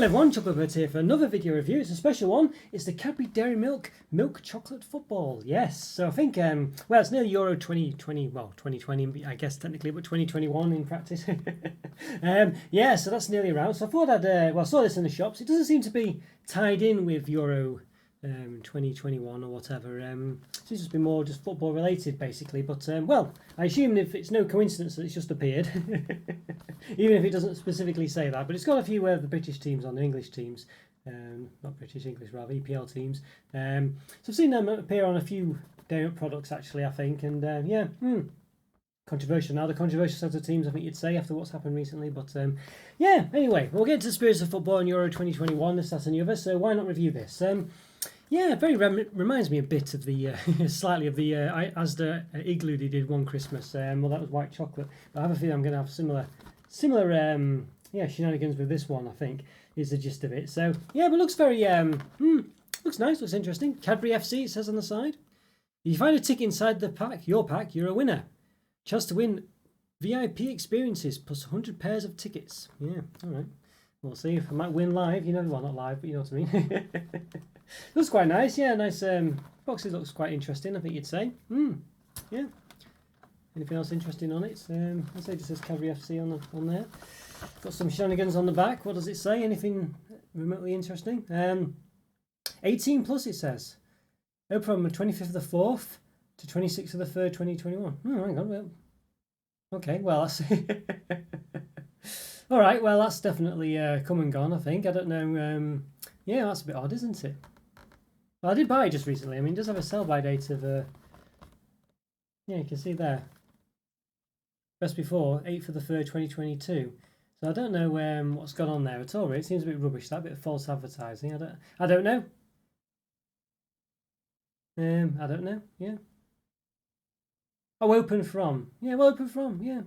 Hello everyone, Chocolate here for another video review. It's a special one. It's the Cadbury Dairy Milk Chocolate Football. Yes, so I think, well, it's nearly Euro 2020, well, 2020 I guess technically, but 2021 in practice. Yeah, so that's nearly around. So I thought I'd, well, I saw this in the shops. It doesn't seem to be tied in with Euro 2021 or whatever. It seems to be more just football related basically, but well, I assume if it's no coincidence that it's just appeared, even if it doesn't specifically say that, but it's got a few of the British teams on, the English teams, not British, English rather, EPL teams. So I've seen them appear on a few dairy products actually, I think, and yeah, controversial now, the controversial set of teams I think you'd say after what's happened recently, but yeah, anyway, we'll get into the spirits of football in Euro 2021, this, that and the other, so why not review this? Yeah, very reminds me a bit of the slightly of the Asda igloo they did one Christmas. Well, that was white chocolate. But I have a feeling I'm going to have similar yeah, shenanigans with this one. I think is the gist of it. So yeah, but looks very looks nice, looks interesting. Cadbury FC it says on the side. If you find a ticket inside the pack, you're a winner. Chance to win VIP experiences plus 100 pairs of tickets. Yeah, all right. We'll see if I might win live. You know, well, not live, but you know what I mean. Looks quite nice, yeah. Nice boxes. Looks quite interesting, I think you'd say. Yeah. Anything else interesting on it? I'd say it just says Cadbury FC on there. Got some shenanigans on the back. What does it say? Anything remotely interesting? 18 plus it says. Open from the 25th of the 4th to 26th of the 3rd, 2021. Oh, hang on. Well, okay. Well, that's all right. Well, that's definitely come and gone. I think. I don't know. Yeah, that's a bit odd, isn't it? Well, I did buy it just recently. I mean, it does have a sell-by date of, yeah, you can see there. Best before, 8th of the 3rd, 2022. So I don't know what's gone on there at all. Really. It seems a bit rubbish, that bit of false advertising. I don't know. I don't know, yeah. Oh, open from. Yeah, well, open from, yeah.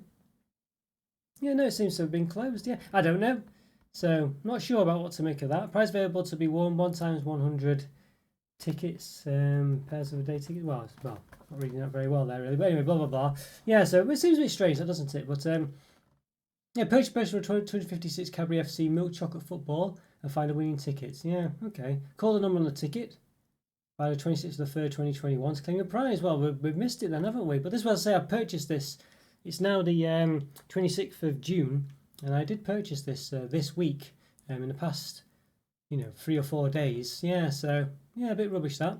Yeah, no, it seems to have been closed, yeah. I don't know. So, not sure about what to make of that. Price available to be won, 1 times 100 tickets, pairs of a day ticket. Well, not reading that very well there, really. But anyway, blah, blah, blah. Yeah, so it seems a bit strange, doesn't it? But, yeah, purchase for 256 Cadbury FC Milk Chocolate Football and find a winning tickets. Yeah, okay. Call the number on the ticket by the 26th of the 3rd, 2021 to claim a prize. Well, we've missed it then, haven't we? But this was, I purchased this. It's now the 26th of June. And I did purchase this this week in the past, 3 or 4 days. Yeah, so, yeah, a bit rubbish that.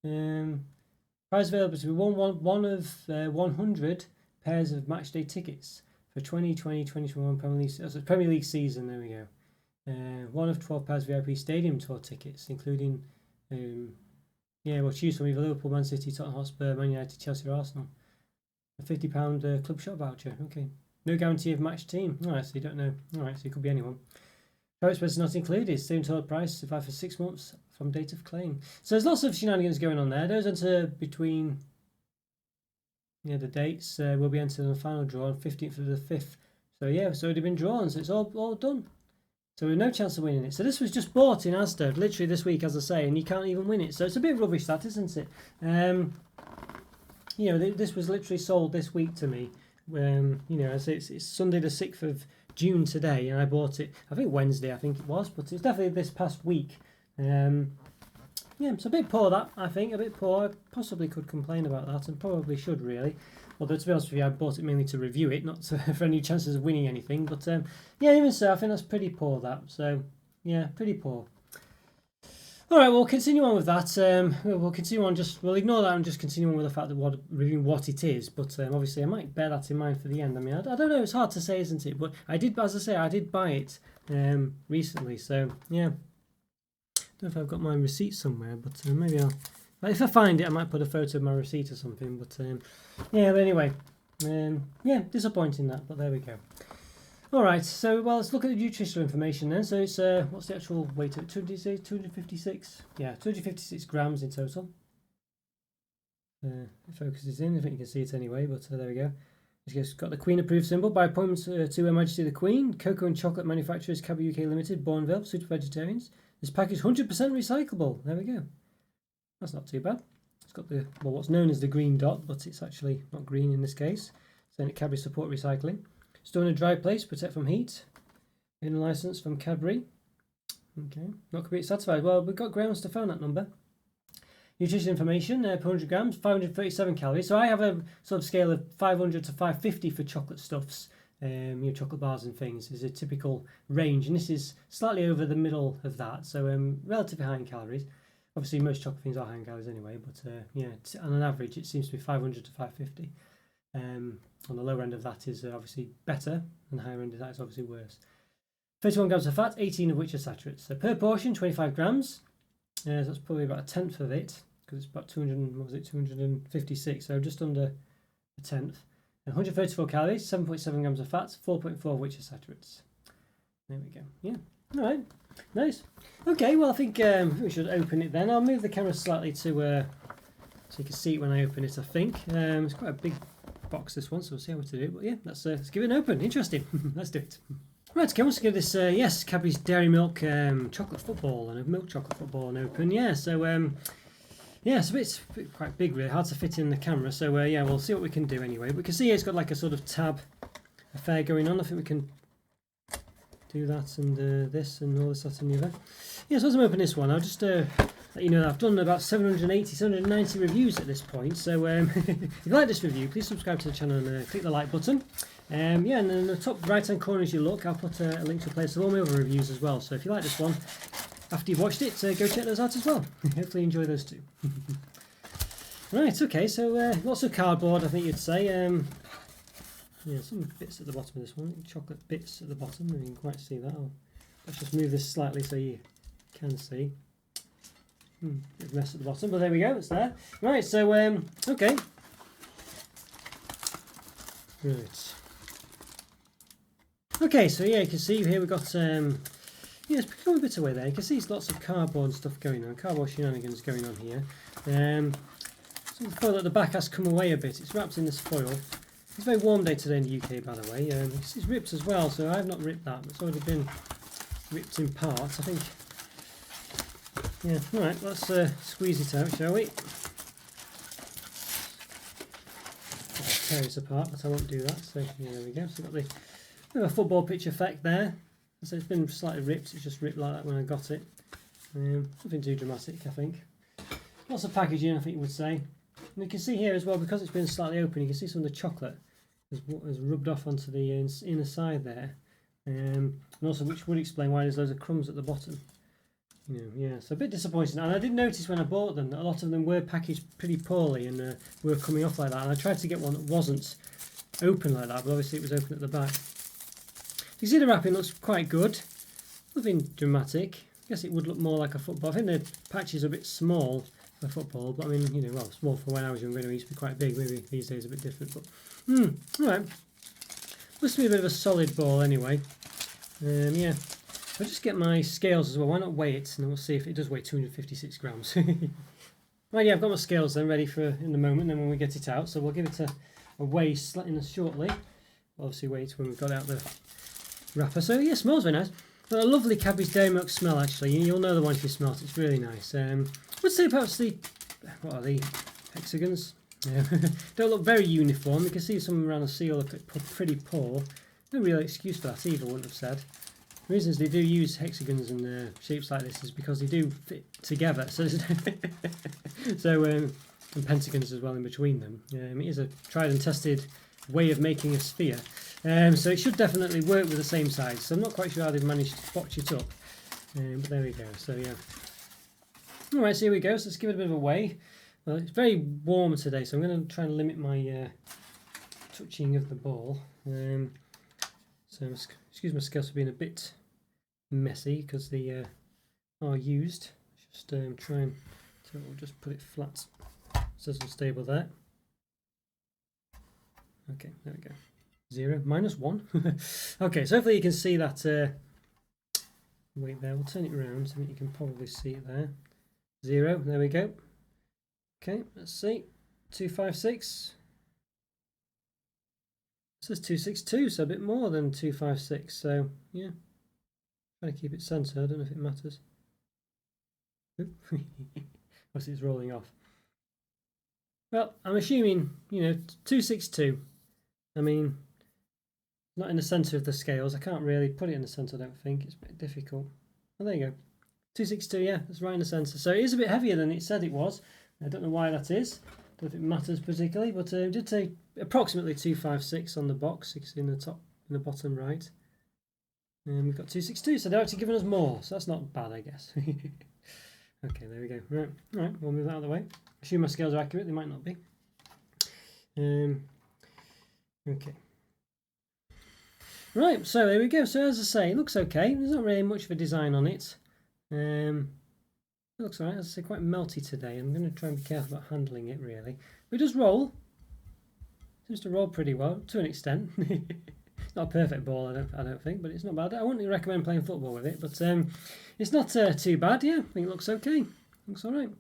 Prize available to be one of 100 pairs of matchday tickets for 2020-2021 Premier League season. There we go. One of 12 pairs of VIP Stadium Tour tickets, including, yeah, we'll choose from either Liverpool, Man City, Tottenham Hotspur, Man United, Chelsea or Arsenal. A £50 club shop voucher. Okay. No guarantee of match team. Alright, so you don't know. Alright, so it could be anyone. Price expenses not included. Same total price, survive for 6 months from date of claim. So there's lots of shenanigans going on there. Those enter between, yeah, the dates will be entered in the final draw on 15th of the 5th. So yeah, it's already been drawn, so it's all done. So we have no chance of winning it. So this was just bought in Asda, literally this week, as I say, and you can't even win it. So it's a bit rubbish that, isn't it? This was literally sold this week to me. It's Sunday the 6th of June today, and I bought it, I think Wednesday, I think it was, but it's definitely this past week. Yeah, it's a bit poor that, I think, a bit poor. I possibly could complain about that, and probably should really. Although, to be honest with you, I bought it mainly to review it, not for any chances of winning anything. But, yeah, even so, I think that's pretty poor, that. So, yeah, pretty poor. All right, we'll continue on with that. We'll continue on. We'll ignore that and just continue on with the fact that reviewing what it is. But obviously, I might bear that in mind for the end. I mean, I don't know. It's hard to say, isn't it? But I did, as I say, I did buy it recently. So yeah, I don't know if I've got my receipt somewhere, but maybe if I find it, I might put a photo of my receipt or something. But yeah. But anyway, yeah, disappointing that. But there we go. Alright, so let's look at the nutritional information then. So it's what's the actual weight of it? 256? Yeah, 256 grams in total. It focuses in, I think you can see it anyway, but there we go. It's got the Queen approved symbol by appointment to Her Majesty the Queen. Cocoa and chocolate manufacturers Cadbury UK Limited, Bourneville, suited for vegetarians. This pack is 100% recyclable. There we go. That's not too bad. It's got what's known as the green dot, but it's actually not green in this case. So it Cadbury support recycling. Store in a dry place, protect from heat. In a license from Cadbury. Okay, not completely satisfied. Well, we've got grounds to phone that number. Nutrition information, per 100 grams, 537 calories. So I have a sort of scale of 500 to 550 for chocolate stuffs. Chocolate bars and things is a typical range, and this is slightly over the middle of that, so relatively high in calories. Obviously, most chocolate things are high in calories anyway, but on an average, it seems to be 500 to 550. On the lower end of that is obviously better, and the higher end of that is obviously worse. 31 grams of fat, 18 of which are saturates. So per portion, 25 grams. So that's probably about a tenth of it, because it's about 256, so just under a tenth. 134 calories, 7.7 grams of fat, 4.4 of which are saturates. There we go. Yeah. All right. Nice. Okay. Well, I think we should open it then. I'll move the camera slightly to so you can see it when I open it. I think it's quite a big box, this one, so we'll see how to do it. But yeah, let's give it an open. Interesting. Let's do it. Right, okay, let's give this, Cadbury's Dairy Milk chocolate football and a milk chocolate football and open. Yeah, so it's quite big, really, hard to fit in the camera. So we'll see what we can do anyway. We can see it's got like a sort of tab affair going on. I think we can do that and this and all this, that and the other. Yeah, so as I'm opening this one, I'll just let you know that I've done about 790 reviews at this point. So if you like this review, please subscribe to the channel and click the like button. And then in the top right hand corner as you look, I'll put a link to a place of all my other reviews as well. So if you like this one, after you've watched it, go check those out as well. Hopefully you enjoy those too. Right, okay, so lots of cardboard, I think you'd say. Some bits at the bottom of this one, chocolate bits at the bottom, you can quite see that. Let's just move this slightly so you can see. Bit of mess at the bottom, but there we go, it's there. Right, so, okay. Right. Okay, so yeah, you can see here we've got, it's become a bit away there. You can see there's lots of cardboard stuff going on, cardboard shenanigans going on here. So the foil at the back has come away a bit, it's wrapped in this foil. It's a very warm day today in the UK, by the way. It's ripped as well, so I've not ripped that, but it's already been ripped in parts, I think. Yeah, alright, let's squeeze it out, shall we? Let's tear it apart, but I won't do that, so yeah, there we go. So we've got the football pitch effect there. So it's been slightly ripped, it's just ripped like that when I got it. Nothing too dramatic, I think. Lots of packaging, I think you would say. And you can see here as well, because it's been slightly open, you can see some of the chocolate has rubbed off onto the inner side there. And also, which would explain why there's loads of crumbs at the bottom. So a bit disappointing. And I did notice when I bought them that a lot of them were packaged pretty poorly and were coming off like that. And I tried to get one that wasn't open like that, but obviously it was open at the back. You see the wrapping looks quite good. Nothing dramatic. I guess it would look more like a football. I think the patches are a bit small for football, but I mean, small for when I was younger. It used to be quite big. Maybe these days a bit different. But alright. Must be a bit of a solid ball anyway. I'll just get my scales as well. Why not weigh it? And we'll see if it does weigh 256 grams. Right, yeah, I've got my scales then ready for in the moment. Then when we get it out, so we'll give it a weigh shortly. We'll obviously wait when we've got out the wrapper. So yeah, smells very nice. Got a lovely Cadbury's Dairy Milk smell actually. You'll know the one if you smell it. It's really nice. I would say perhaps what are the hexagons? Don't look very uniform. You can see some around the seal look pretty poor. No real excuse for that either, I wouldn't have said. The reasons they do use hexagons and shapes like this is because they do fit together. So, and pentagons as well in between them. It is a tried and tested way of making a sphere. So it should definitely work with the same size. So I'm not quite sure how they've managed to botch it up. But there we go. So yeah. Alright, so here we go. So let's give it a bit of a weigh. Well, it's very warm today, so I'm going to try and limit my touching of the ball. So excuse my scales for being a bit messy because they are used. Just try and we'll just put it flat so it's unstable there. Okay, there we go. 0 minus 1. Okay, so hopefully you can see that weight there. We'll turn it around so that you can probably see it there. 0, there we go. Okay, let's see. 256. It says 262, so a bit more than 256. So yeah, try to keep it centered. I don't know if it matters. Once it's rolling off. Well, I'm assuming 262. I mean, not in the center of the scales. I can't really put it in the center. I don't think it's a bit difficult. Oh, there you go. 262, yeah, that's right in the centre. So it is a bit heavier than it said it was. I don't know why that is. Don't know if it matters particularly, but it did say approximately 256 on the box, 6 in the top, in the bottom right. And we've got 262, so they're actually giving us more, so that's not bad, I guess. Okay, there we go. Right, all right, we'll move that out of the way. Assume my scales are accurate, they might not be. Okay. Right, so there we go. So as I say, it looks okay. There's not really much of a design on it. It looks alright. As I say, quite melty today. I'm going to try and be careful about handling it, really. But it does roll. Seems to roll pretty well, to an extent. It's not a perfect ball, I don't think, but it's not bad. I wouldn't recommend playing football with it, but it's not too bad. Yeah, I think it looks okay. Looks all right.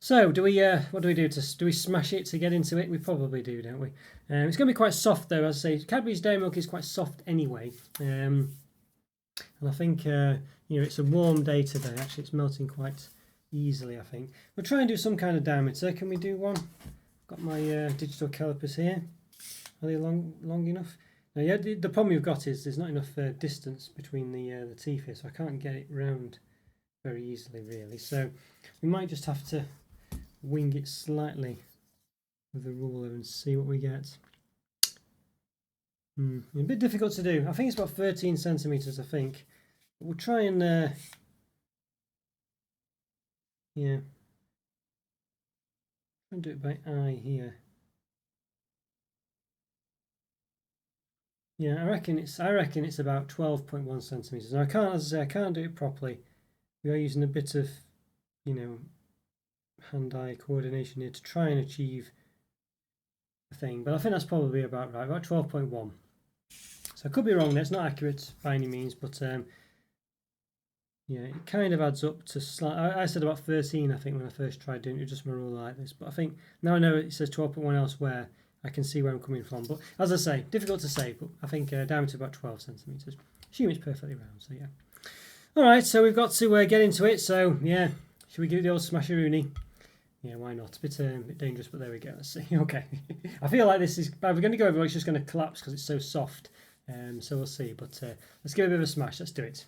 So, do we? What do we do? Do we smash it to get into it? We probably do, don't we? It's going to be quite soft, though. As I say, Cadbury's Dairy Milk is quite soft anyway, and I think it's a warm day today. Actually, it's melting quite easily. I think we'll try and do some kind of diameter. Can we do one? Got my digital calipers here. Are they long enough? Now, yeah, the problem we've got is there's not enough distance between the teeth here, so I can't get it round very easily, really. So we might just have to wing it slightly with the ruler and see what we get. A bit difficult to do. I think it's about 13 centimeters. I think. But we'll try and yeah, try and do it by eye here. Yeah, I reckon it's about 12.1 centimeters. Now, as I say, I can't do it properly. We are using a bit of, hand-eye coordination here to try and achieve the thing, but I think that's probably about right, about 12.1. So I could be wrong there, it's not accurate by any means, but yeah, it kind of adds up to I said about 13, I think, when I first tried doing it, just my ruler like this, but I think now I know it says 12.1 elsewhere, I can see where I'm coming from. But as I say, difficult to say, but I think diameter about 12 centimeters. Assume it's perfectly round, so yeah. Alright, so we've got to get into it, so yeah, should we give it the old smasheroonie? Yeah, why not? A bit dangerous, but there we go. Let's see. Okay. I feel like this is, if we're going to go over, it's just going to collapse because it's so soft. So we'll see. But let's give it a bit of a smash. Let's do it.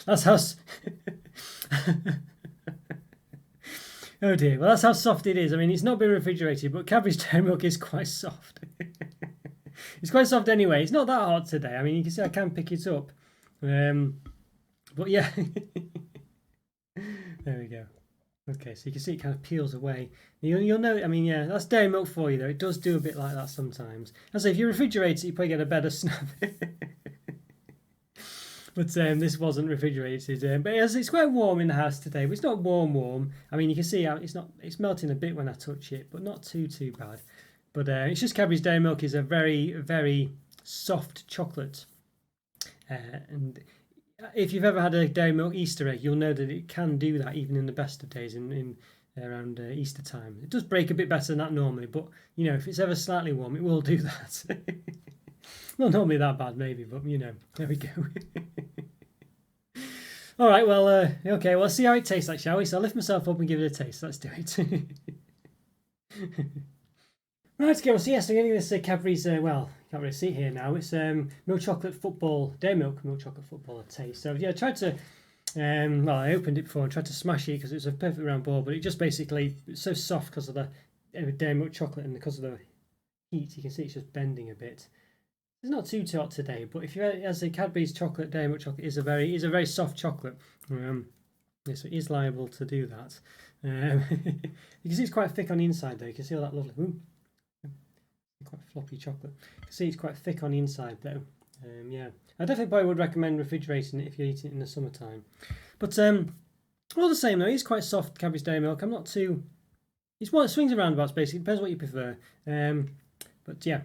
That's how... Oh dear. Well, that's how soft it is. I mean, it's not been refrigerated, but Cadbury's Dairy Milk is quite soft. It's quite soft anyway. It's not that hot today. I mean, you can see I can pick it up. But yeah, there we go. Okay, so you can see it kind of peels away. You'll know, I mean, yeah, that's dairy milk for you, though. It does do a bit like that sometimes. And so if you refrigerate it, you probably get a better snap. But this wasn't refrigerated. But it's quite warm in the house today. But it's not warm. I mean, you can see how it's melting a bit when I touch it, but not too bad. But it's just Cadbury's Dairy Milk is a very, very soft chocolate. And if you've ever had a dairy milk Easter egg, you'll know that it can do that even in the best of days in around Easter time. It does break a bit better than that normally, but if it's ever slightly warm, it will do that. Not normally that bad, maybe, but there we go. All right, well, okay, well, let's see how it tastes like, shall we? So I'll lift myself up and give it a taste. Let's do it. Right, so yes, I'm getting this Cadbury's, well, can't really see it here now. It's milk chocolate football, dairy milk chocolate football taste. So yeah, I tried to, well, I opened it before and tried to smash it because it was a perfect round ball, but it just basically, it's so soft because of the dairy milk chocolate and because of the heat, you can see it's just bending a bit. It's not too hot today, but if you, as a Cadbury's chocolate, dairy milk chocolate is a very soft chocolate. So it is liable to do that. You can see it's quite thick on the inside though. You can see all that lovely. Quite floppy chocolate. You can see it's quite thick on the inside though. Yeah, I definitely probably would recommend refrigerating it if you eat it in the summertime. But all the same though, it's quite soft Cadbury's Dairy Milk. I'm not too. It's what swings and roundabouts basically. Depends what you prefer. But yeah,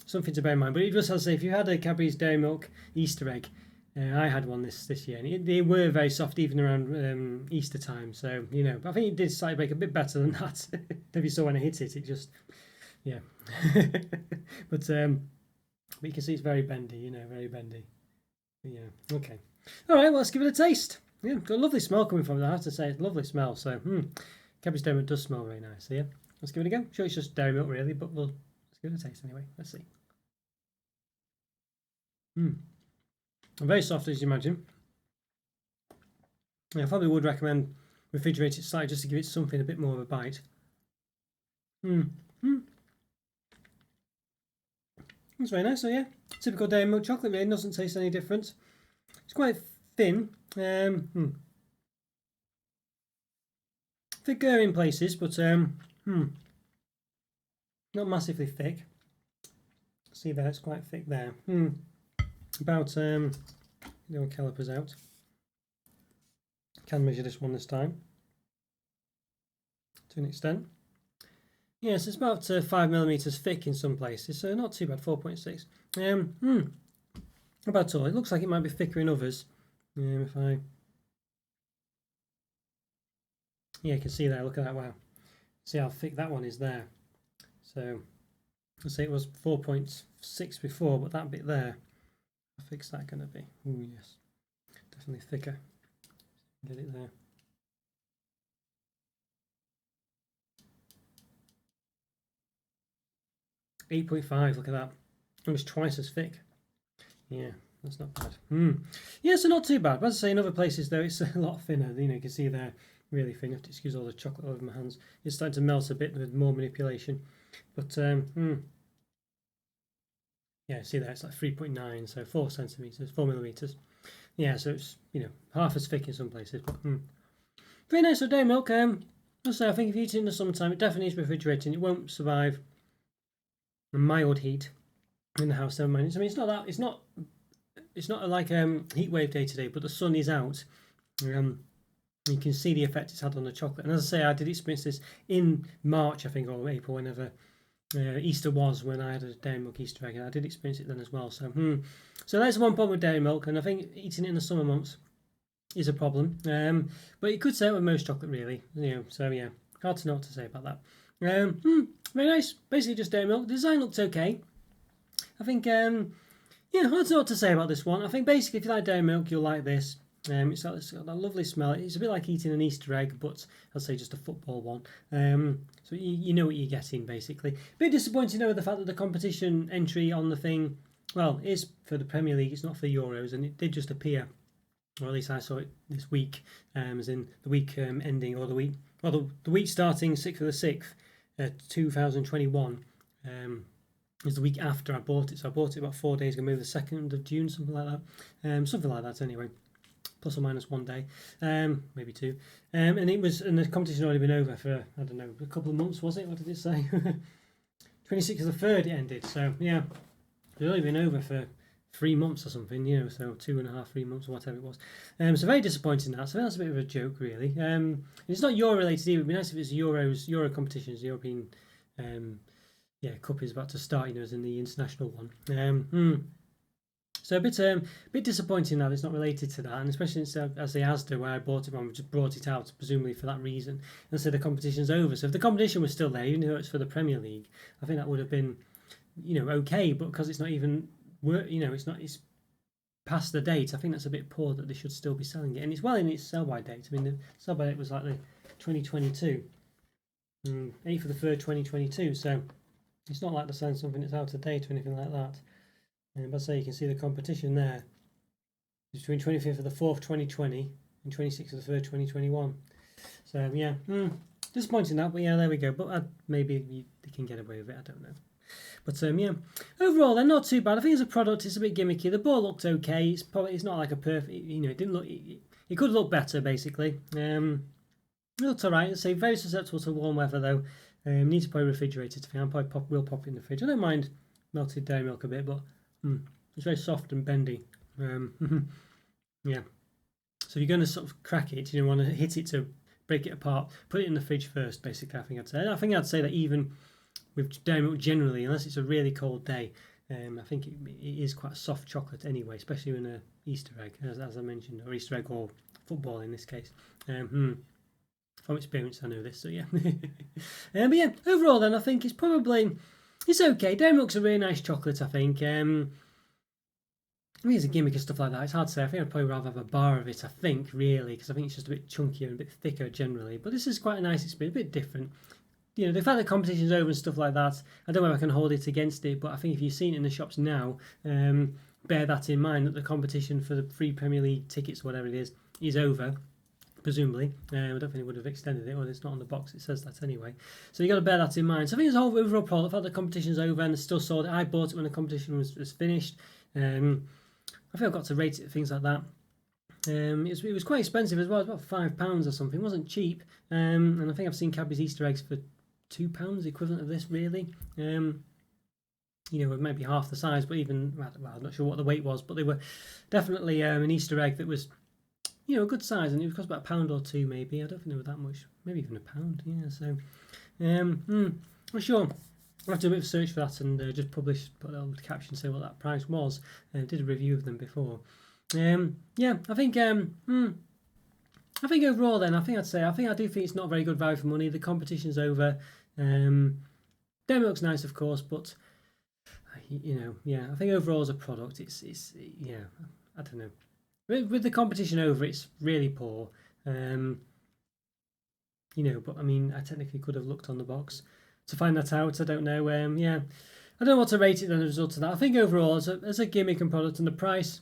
something to bear in mind. But it just has to say, if you had a Cadbury's Dairy Milk Easter egg, I had one this year, and they were very soft even around Easter time. So but I think it did slightly break a bit better than that. If you saw when I hit it, it just. Yeah, but you can see it's very bendy, very bendy. But yeah, okay. All right, well, let's give it a taste. Yeah, got a lovely smell coming from it, I have to say. It's a lovely smell. So, Cadbury's Dairy Milk does smell very nice. So yeah, let's give it a go. Sure, it's just dairy milk really, but let's give it a taste anyway. Let's see. Very soft, as you imagine. I probably would recommend refrigerate it slightly just to give it something a bit more of a bite. It's very nice. So yeah, typical dairy milk chocolate really doesn't taste any different. It's quite thin. Thicker in places, but not massively thick. See there, it's quite thick there. About the old calipers out. Can measure this one this time to an extent. Yes, it's about 5mm thick in some places, so not too bad. 4.6. About all. It looks like it might be thicker in others. If I, yeah, you can see there. Look at that. Wow. See how thick that one is there. So let's say it was 4.6 before, but that bit there, how thick's that going to be? Oh yes, definitely thicker. Get it there. .5, look at that. Almost twice as thick. Yeah, that's not bad. Yeah, so not too bad. But as I say, in other places though, it's a lot thinner. You know, you can see there, really thin. You have to excuse all the chocolate over my hands. It's starting to melt a bit with more manipulation. But yeah, see there, it's like 3.9, so 4 centimeters, 4mm. Yeah, so it's, you know, half as thick in some places. But very nice. So dairy milk. I'll say, I think if you eat it in the summertime, it definitely is refrigerating. It won't survive a mild heat in the house. 7 minutes. I mean, it's not that. It's not like heat wave day today, but the sun is out. You can see the effect it's had on the chocolate. And as I say, I did experience this in March, I think, or April, whenever Easter was, when I had a dairy milk Easter egg, and I did experience it then as well. So, so that's one problem with dairy milk, and I think eating it in the summer months is a problem. But you could say it with most chocolate, really. You know, so yeah, hard to know what to say about that. Very nice. Basically just dairy milk. The design looked okay. I think, yeah, hard to know what to say about this one. I think basically if you like dairy milk, you'll like this. It's got that lovely smell. It's a bit like eating an Easter egg, but I'll say just a football one. So you know what you're getting, basically. A bit disappointing, though, with the fact that the competition entry on the thing, well, is for the Premier League. It's not for Euros, and it did just appear, or at least I saw it this week, as in the week ending, or the week, well, the week starting 6th of the 6th, 2021. Is the week after I bought it. So I bought it about 4 days ago, maybe the 2nd of June, something like that. Something like that, anyway. Plus or minus 1 day, maybe 2, and the competition had already been over for, I don't know, a couple of months, was it? What did it say? 26th of the 3rd it ended, so yeah, it's only been over for 3 months or something, you know, so 2.5, 3 months or whatever it was. So very disappointing that. So that's a bit of a joke, really. It's not Euro related either. It'd be nice if it's Euro competitions, the European Cup is about to start, you know, as in the international one. So a bit disappointing that it's not related to that, and especially as the Asda where I bought it from, we just brought it out presumably for that reason, and so the competition's over. So if the competition was still there, even though it's for the Premier League, I think that would have been, you know, okay. But because it's not even, you know, it's past the date. I think that's a bit poor that they should still be selling it, and it's well in its sell by date. I mean, the sell by date was like the 2022, 8th of the 3rd, 2022. So it's not like they're selling something that's out of date or anything like that. But say you can see the competition there. It's between 25th of the 4th, 2020 and 26th of the 3rd, 2021. So yeah, disappointing that, but yeah, there we go. But maybe they can get away with it, I don't know. But yeah, overall they're not too bad. I think as a product, it's a bit gimmicky. The ball looked okay. It's not like a perfect, you know, it didn't look. It could look better, basically. It looked alright. I'd say very susceptible to warm weather though. Needs to probably refrigerate it. I probably will pop it in the fridge. I don't mind melted dairy milk a bit, but it's very soft and bendy. Yeah. So if you're going to sort of crack it, you don't want to hit it to break it apart. Put it in the fridge first, basically. I think I'd say that even with dairy milk generally, unless it's a really cold day, I think it is quite a soft chocolate anyway, especially in an Easter egg, as I mentioned, or Easter egg or football in this case. From experience, I know this, so yeah. But yeah, overall then, I think it's okay. Dairy milk's a really nice chocolate, I think. I mean, it's a gimmick and stuff like that. It's hard to say. I think I'd probably rather have a bar of it, I think, really, because I think it's just a bit chunkier and a bit thicker generally. But this is quite a nice experience, a bit different. You know, the fact that competition's over and stuff like that, I don't know if I can hold it against it, but I think if you've seen it in the shops now, bear that in mind, that the competition for the free Premier League tickets, whatever it is over. Presumably, I don't think they would have extended it, or it's not on the box. It says that anyway. So you got to bear that in mind. So I think it's all overall product. The fact the competition's over and it's still sold. I bought it when the competition was finished. I think I've got to rate it, things like that. It was quite expensive as well. It was about £5 or something. It wasn't cheap. And I think I've seen Cadbury's Easter eggs for £2, equivalent of this, really. Maybe half the size, but even, well, I'm not sure what the weight was, but they were definitely an Easter egg that was, a good size, and it cost about £1 or £2 maybe. I don't think they were that much, maybe even £1. Yeah, so I'm sure. I'll have to do a bit of search for that and just put a little caption, say what that price was. Did a review of them before. I think overall then, I think I do think it's not very good value for money. The competition's over. Dairy Milk's nice, of course, but I think overall as a product, it's I don't know. With the competition over, it's really poor. But I mean, I technically could have looked on the box to find that out. I don't know. I don't know what to rate it as a result of that. I think overall, as a gimmick and product, and the price,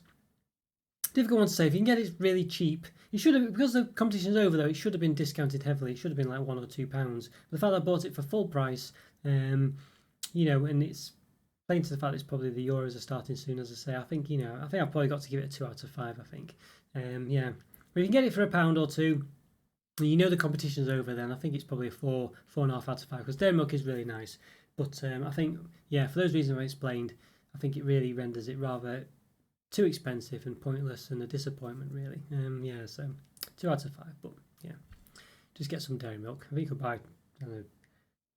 difficult one to say. If you can get it really cheap, you should have, because the competition's over though, it should have been discounted heavily. It should have been like £1 or £2. But the fact that I bought it for full price, and it's playing to the fact that it's probably the Euros are starting soon, as I say, I think I've probably got to give it a 2 out of 5. I think, but if you can get it for £1 or £2, the competition's over, then I think it's probably a 4.5 out of 5, because Dairy Milk is really nice. But I think, for those reasons I explained, I think it really renders it rather too expensive and pointless and a disappointment, really. So 2 out of 5. But just get some Dairy Milk. I think you could buy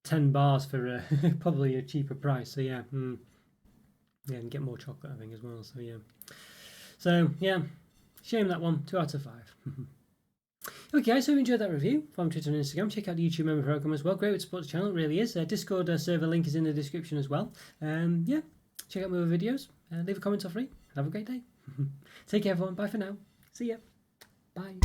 10 bars for probably a cheaper price. So and get more chocolate, I think, as well. So shame that one. 2 out of 5. Okay, guys, so if you enjoyed that review, follow me on Twitter and Instagram. Check out the YouTube member program as well. Great way to support the channel, it really is. Discord server link is in the description as well. Check out my other videos. Leave a comment or free. Have a great day. Take care, everyone. Bye for now. See ya. Bye.